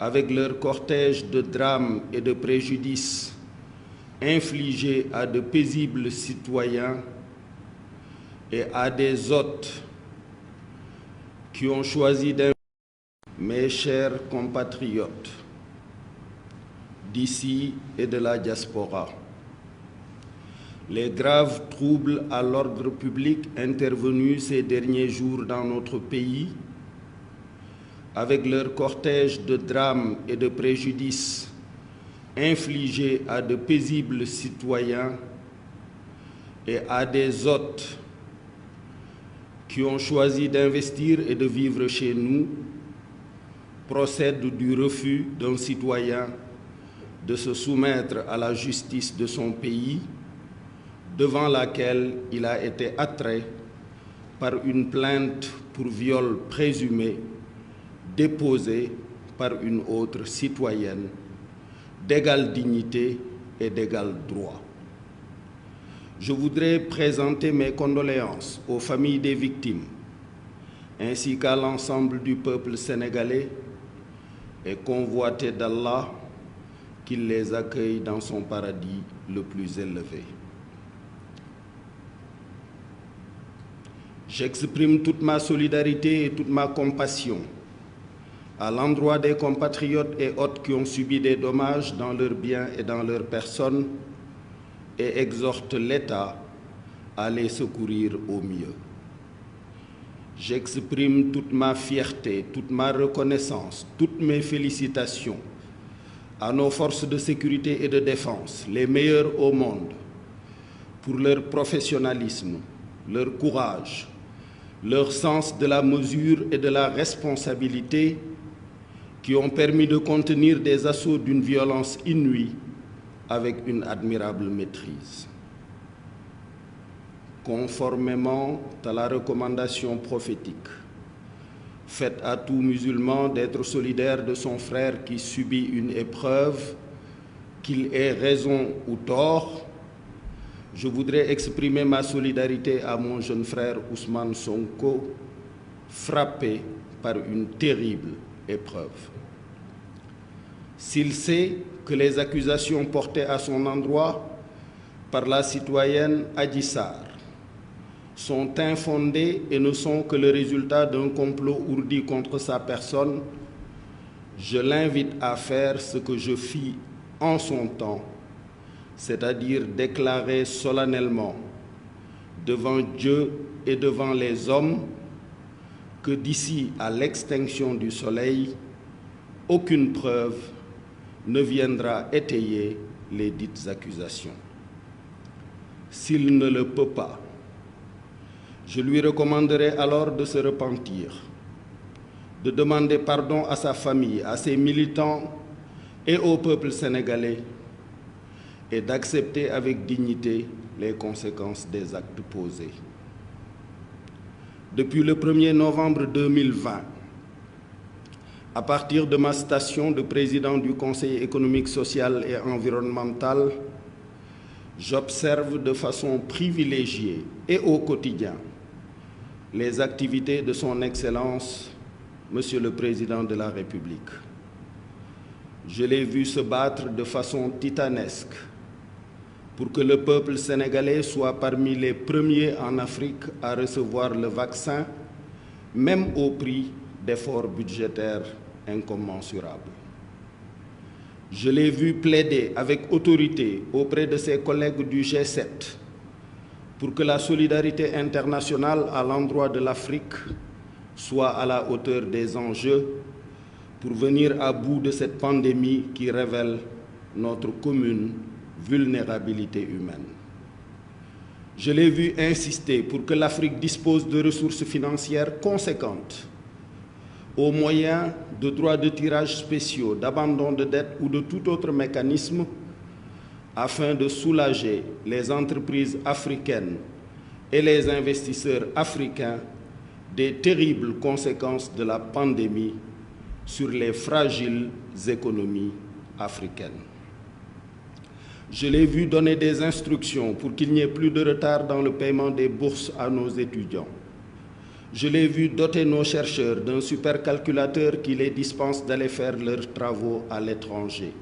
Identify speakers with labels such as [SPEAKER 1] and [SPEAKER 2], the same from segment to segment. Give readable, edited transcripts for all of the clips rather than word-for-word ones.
[SPEAKER 1] avec leur cortège de drames et de préjudices infligés à de paisibles citoyens et à des hôtes qui ont choisi d'investir. Mes chers compatriotes d'ici et de la diaspora, les graves troubles à l'ordre public intervenus ces derniers jours dans notre pays, avec leur cortège de drames et de préjudices infligés à de paisibles citoyens et à des hôtes qui ont choisi d'investir et de vivre chez nous, procèdent du refus d'un citoyen de se soumettre à la justice de son pays, devant laquelle il a été attrait par une plainte pour viol présumé déposée par une autre citoyenne d'égale dignité et d'égal droit. Je voudrais présenter mes condoléances aux familles des victimes ainsi qu'à l'ensemble du peuple sénégalais et convoiter d'Allah qu'il les accueille dans son paradis le plus élevé. J'exprime toute ma solidarité et toute ma compassion à l'endroit des compatriotes et hôtes qui ont subi des dommages dans leurs biens et dans leurs personnes et exhorte l'État à les secourir au mieux. J'exprime toute ma fierté, toute ma reconnaissance, toutes mes félicitations à nos forces de sécurité et de défense, les meilleures au monde, pour leur professionnalisme, leur courage, leur sens de la mesure et de la responsabilité qui ont permis de contenir des assauts d'une violence inouïe avec une admirable maîtrise. Conformément à la recommandation prophétique faite à tout musulman d'être solidaire de son frère qui subit une épreuve, qu'il ait raison ou tort, je voudrais exprimer ma solidarité à mon jeune frère Ousmane Sonko, frappé par une terrible épreuve. S'il sait que les accusations portées à son endroit par la citoyenne Adji Sarr sont infondées et ne sont que le résultat d'un complot ourdi contre sa personne, je l'invite à faire ce que je fis en son temps, c'est-à-dire déclarer solennellement devant Dieu et devant les hommes que d'ici à l'extinction du soleil, aucune preuve ne viendra étayer les dites accusations. S'il ne le peut pas, je lui recommanderai alors de se repentir, de demander pardon à sa famille, à ses militants et au peuple sénégalais et d'accepter avec dignité les conséquences des actes posés. Depuis le 1er novembre 2020, à partir de ma station de président du Conseil économique, social et environnemental, j'observe de façon privilégiée et au quotidien les activités de son Excellence, Monsieur le Président de la République. Je l'ai vu se battre de façon titanesque pour que le peuple sénégalais soit parmi les premiers en Afrique à recevoir le vaccin, même au prix d'efforts budgétaires incommensurables. Je l'ai vu plaider avec autorité auprès de ses collègues du G7 pour que la solidarité internationale à l'endroit de l'Afrique soit à la hauteur des enjeux pour venir à bout de cette pandémie qui révèle notre commune vulnérabilité humaine. Je l'ai vu insister pour que l'Afrique dispose de ressources financières conséquentes, au moyen de droits de tirage spéciaux, d'abandon de dettes ou de tout autre mécanisme, afin de soulager les entreprises africaines et les investisseurs africains des terribles conséquences de la pandémie sur les fragiles économies africaines. Je l'ai vu donner des instructions pour qu'il n'y ait plus de retard dans le paiement des bourses à nos étudiants, Je l'ai vu doter nos chercheurs d'un supercalculateur qui les dispense d'aller faire leurs travaux à l'étranger.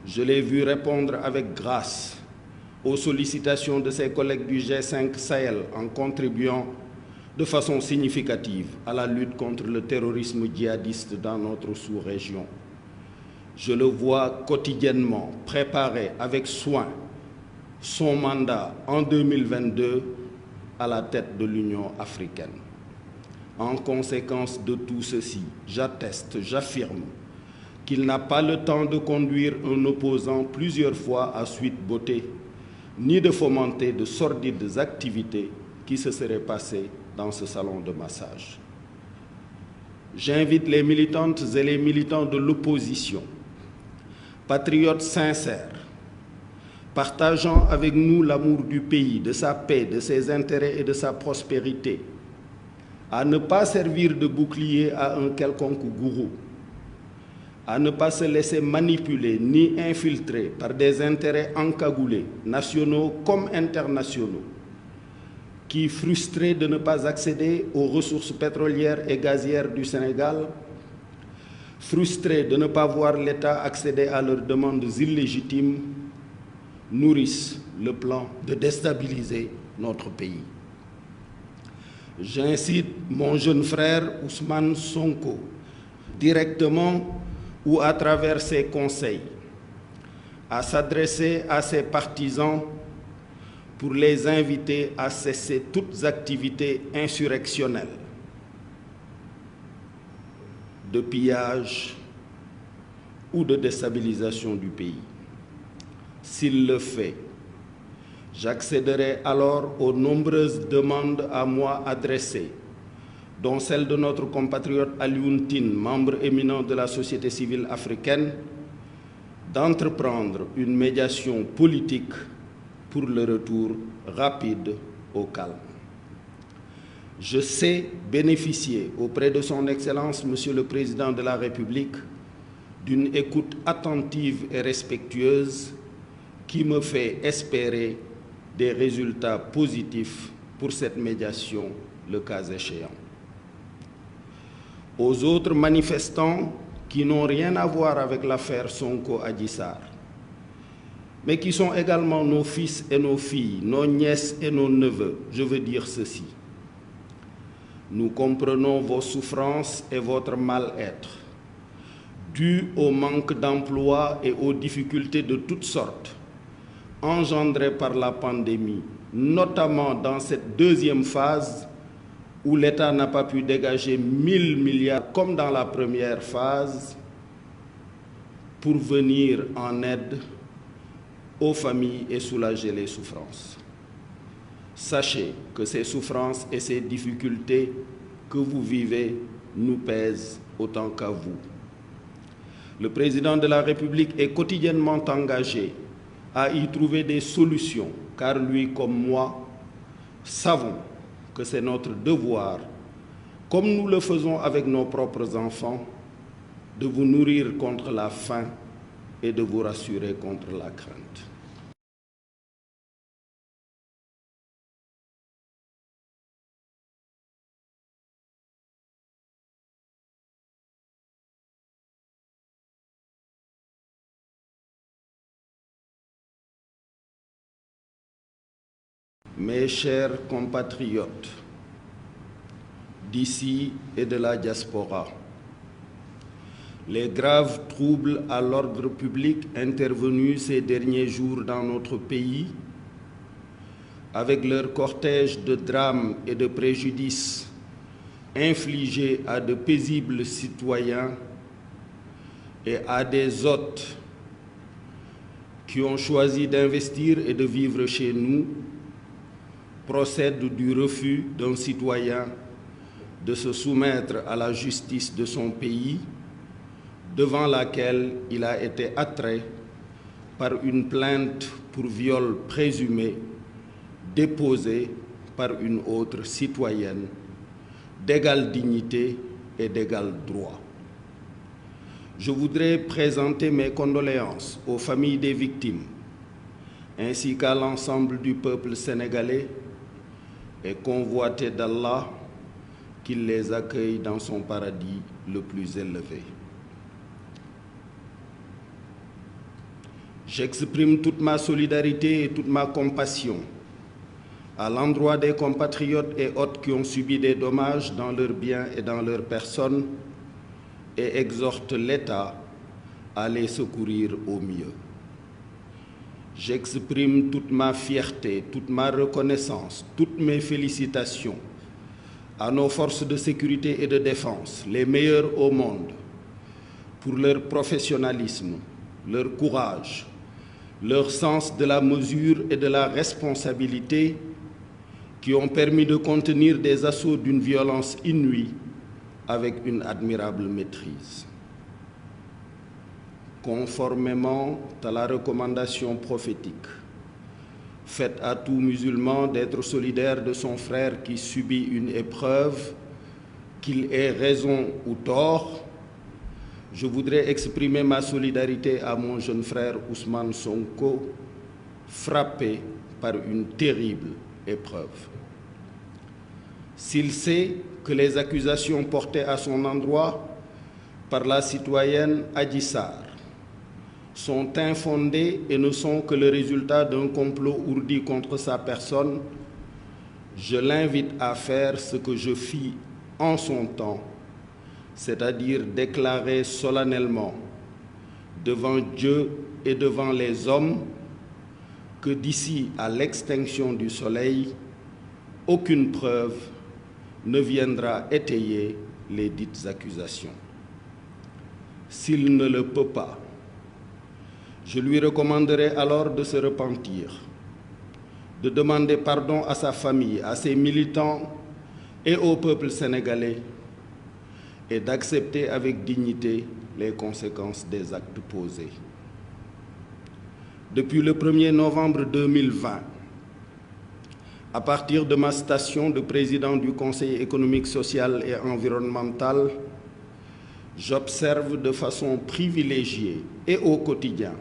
[SPEAKER 1] Je l'ai vu répondre avec grâce aux sollicitations de ses collègues du G5 Sahel en contribuant de façon significative à la lutte contre le terrorisme djihadiste dans notre sous-région. Je le vois quotidiennement préparer avec soin son mandat en 2022 à la tête de l'Union africaine. En conséquence de tout ceci, j'atteste, j'affirme qu'il n'a pas le temps de conduire un opposant plusieurs fois à Sweet Beauté, ni de fomenter de sordides activités qui se seraient passées dans ce salon de massage. J'invite les militantes et les militants de l'opposition, patriotes sincères, partageant avec nous l'amour du pays, de sa paix, de ses intérêts et de sa prospérité, à ne pas servir de bouclier à un quelconque gourou, à ne pas se laisser manipuler ni infiltrer par des intérêts encagoulés, nationaux comme internationaux, qui, frustrés de ne pas accéder aux ressources pétrolières et gazières du Sénégal, frustrés de ne pas voir l'État accéder à leurs demandes illégitimes, nourrissent le plan de déstabiliser notre pays. J'incite mon jeune frère Ousmane Sonko, directement ou à travers ses conseils, à s'adresser à ses partisans pour les inviter à cesser toutes activités insurrectionnelles, de pillage ou de déstabilisation du pays. S'il le fait, j'accéderai alors aux nombreuses demandes à moi adressées, dont celle de notre compatriote Alioune Tine, membre éminent de la société civile africaine, d'entreprendre une médiation politique pour le retour rapide au calme. Je sais bénéficier auprès de son Excellence, Monsieur le Président de la République, d'une écoute attentive et respectueuse qui me fait espérer des résultats positifs pour cette médiation, le cas échéant. Aux autres manifestants qui n'ont rien à voir avec l'affaire Sonko Adji Sarr, mais qui sont également nos fils et nos filles, nos nièces et nos neveux, je veux dire ceci. Nous comprenons vos souffrances et votre mal-être, dus au manque d'emploi et aux difficultés de toutes sortes engendrées par la pandémie, notamment dans cette deuxième phase où l'État n'a pas pu dégager 1000 milliards comme dans la première phase pour venir en aide aux familles et soulager les souffrances. Sachez que ces souffrances et ces difficultés que vous vivez nous pèsent autant qu'à vous. Le président de la République est quotidiennement engagé à y trouver des solutions, car lui comme moi savons que c'est notre devoir, comme nous le faisons avec nos propres enfants, de vous nourrir contre la faim et de vous rassurer contre la crainte. Mes chers compatriotes d'ici et de la diaspora, les graves troubles à l'ordre public intervenus ces derniers jours dans notre pays, avec leur cortège de drames et de préjudices infligés à de paisibles citoyens et à des hôtes qui ont choisi d'investir et de vivre chez nous, procède du refus d'un citoyen de se soumettre à la justice de son pays, devant laquelle il a été attrait par une plainte pour viol présumé déposée par une autre citoyenne d'égale dignité et d'égal droit. Je voudrais présenter mes condoléances aux familles des victimes, ainsi qu'à l'ensemble du peuple sénégalais, et convoiter d'Allah qu'il les accueille dans son paradis le plus élevé. J'exprime toute ma solidarité et toute ma compassion à l'endroit des compatriotes et hôtes qui ont subi des dommages dans leurs biens et dans leurs personnes et exhorte l'État à les secourir au mieux. J'exprime toute ma fierté, toute ma reconnaissance, toutes mes félicitations à nos forces de sécurité et de défense, les meilleures au monde, pour leur professionnalisme, leur courage, leur sens de la mesure et de la responsabilité qui ont permis de contenir des assauts d'une violence inouïe avec une admirable maîtrise. Conformément à la recommandation prophétique faite à tout musulman d'être solidaire de son frère qui subit une épreuve, qu'il ait raison ou tort, je voudrais exprimer ma solidarité à mon jeune frère Ousmane Sonko, frappé par une terrible épreuve. S'il sait que les accusations portées à son endroit par la citoyenne Adji Sarr sont infondées et ne sont que le résultat d'un complot ourdi contre sa personne, je l'invite à faire ce que je fis en son temps, c'est-à-dire déclarer solennellement devant Dieu et devant les hommes que d'ici à l'extinction du soleil, aucune preuve ne viendra étayer les dites accusations. S'il ne le peut pas, je lui recommanderai alors de se repentir, de demander pardon à sa famille, à ses militants et au peuple sénégalais et d'accepter avec dignité les conséquences des actes posés. Depuis le 1er novembre 2020, à partir de ma station de président du Conseil économique, social et environnemental, j'observe de façon privilégiée et au quotidien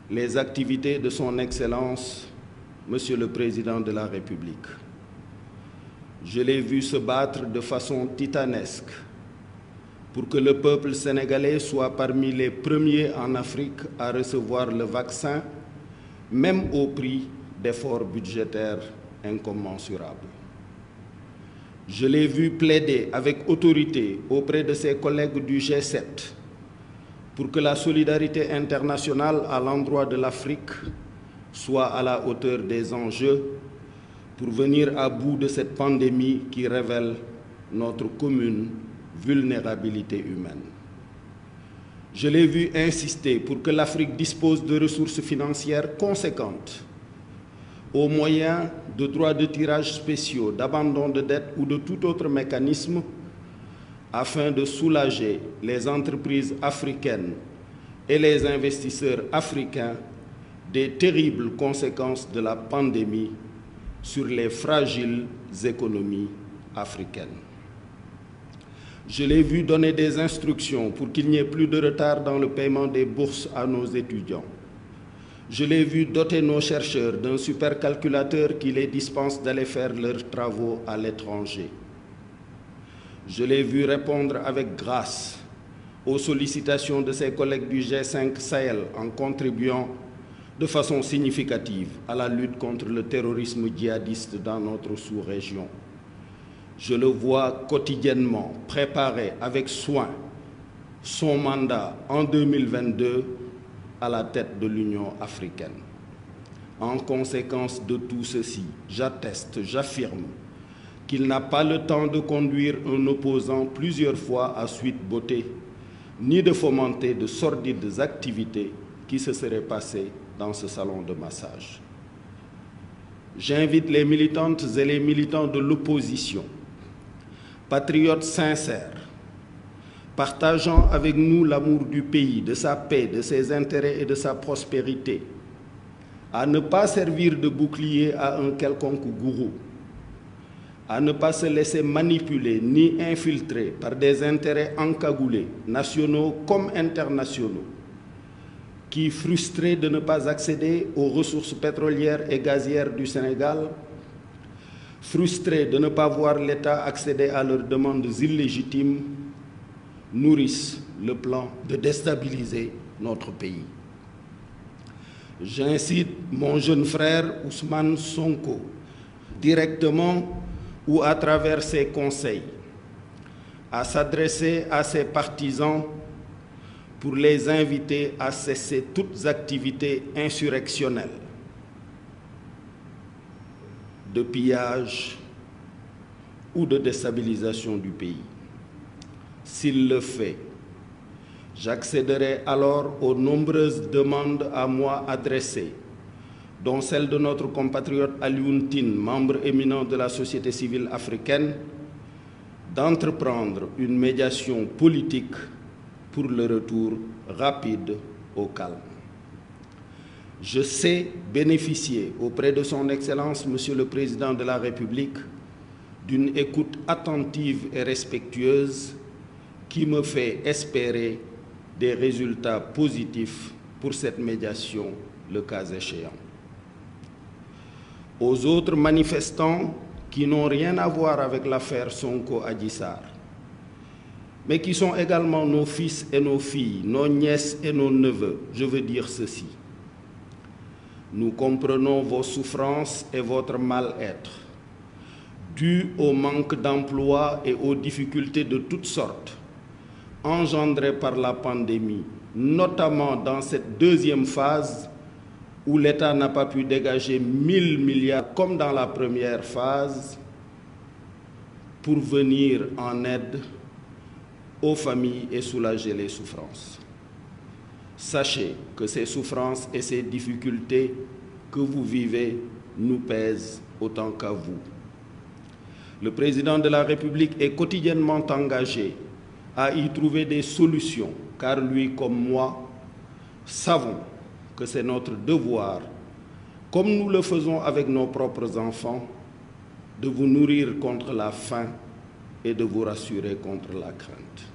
[SPEAKER 1] les activités de son Excellence, Monsieur le Président de la République. Je l'ai vu se battre de façon titanesque pour que le peuple sénégalais soit parmi les premiers en Afrique à recevoir le vaccin, même au prix d'efforts budgétaires incommensurables. Je l'ai vu plaider avec autorité auprès de ses collègues du G7 pour que la solidarité internationale à l'endroit de l'Afrique soit à la hauteur des enjeux pour venir à bout de cette pandémie qui révèle notre commune vulnérabilité humaine. Je l'ai vu insister pour que l'Afrique dispose de ressources financières conséquentes au moyen de droits de tirage spéciaux, d'abandon de dette ou de tout autre mécanisme afin de soulager les entreprises africaines et les investisseurs africains des terribles conséquences de la pandémie sur les fragiles économies africaines. Je l'ai vu donner des instructions pour qu'il n'y ait plus de retard dans le paiement des bourses à nos étudiants. Je l'ai vu doter nos chercheurs d'un supercalculateur qui les dispense d'aller faire leurs travaux à l'étranger. Je l'ai vu répondre avec grâce aux sollicitations de ses collègues du G5 Sahel en contribuant de façon significative à la lutte contre le terrorisme djihadiste dans notre sous-région. Je le vois quotidiennement préparer avec soin son mandat en 2022 à la tête de l'Union africaine. En conséquence de tout ceci, j'atteste, j'affirme qu'il n'a pas le temps de conduire un opposant plusieurs fois à suite bottée, ni de fomenter de sordides activités qui se seraient passées dans ce salon de massage. J'invite les militantes et les militants de l'opposition, patriotes sincères, partageant avec nous l'amour du pays, de sa paix, de ses intérêts et de sa prospérité, à ne pas servir de bouclier à un quelconque gourou, à ne pas se laisser manipuler ni infiltrer par des intérêts encagoulés, nationaux comme internationaux, qui, frustrés de ne pas accéder aux ressources pétrolières et gazières du Sénégal, frustrés de ne pas voir l'État accéder à leurs demandes illégitimes, nourrissent le plan de déstabiliser notre pays. J'incite mon jeune frère Ousmane Sonko, directement ou à travers ses conseils, à s'adresser à ses partisans pour les inviter à cesser toutes activités insurrectionnelles, de pillage ou de déstabilisation du pays. S'il le fait, j'accéderai alors aux nombreuses demandes à moi adressées, dont celle de notre compatriote Alioune Tine, membre éminent de la société civile africaine, d'entreprendre une médiation politique pour le retour rapide au calme. Je sais bénéficier auprès de son Excellence, Monsieur le Président de la République, d'une écoute attentive et respectueuse qui me fait espérer des résultats positifs pour cette médiation, le cas échéant. Aux autres manifestants qui n'ont rien à voir avec l'affaire Sonko-Adji Sarr, mais qui sont également nos fils et nos filles, nos nièces et nos neveux, je veux dire ceci. Nous comprenons vos souffrances et votre mal-être, dû au manque d'emploi et aux difficultés de toutes sortes engendrées par la pandémie, notamment dans cette deuxième phase où l'État n'a pas pu dégager 1000 milliards comme dans la première phase pour venir en aide aux familles et soulager les souffrances. Sachez que ces souffrances et ces difficultés que vous vivez nous pèsent autant qu'à vous. Le président de la République est quotidiennement engagé à y trouver des solutions, car lui comme moi savons que c'est notre devoir, comme nous le faisons avec nos propres enfants, de vous nourrir contre la faim et de vous rassurer contre la crainte.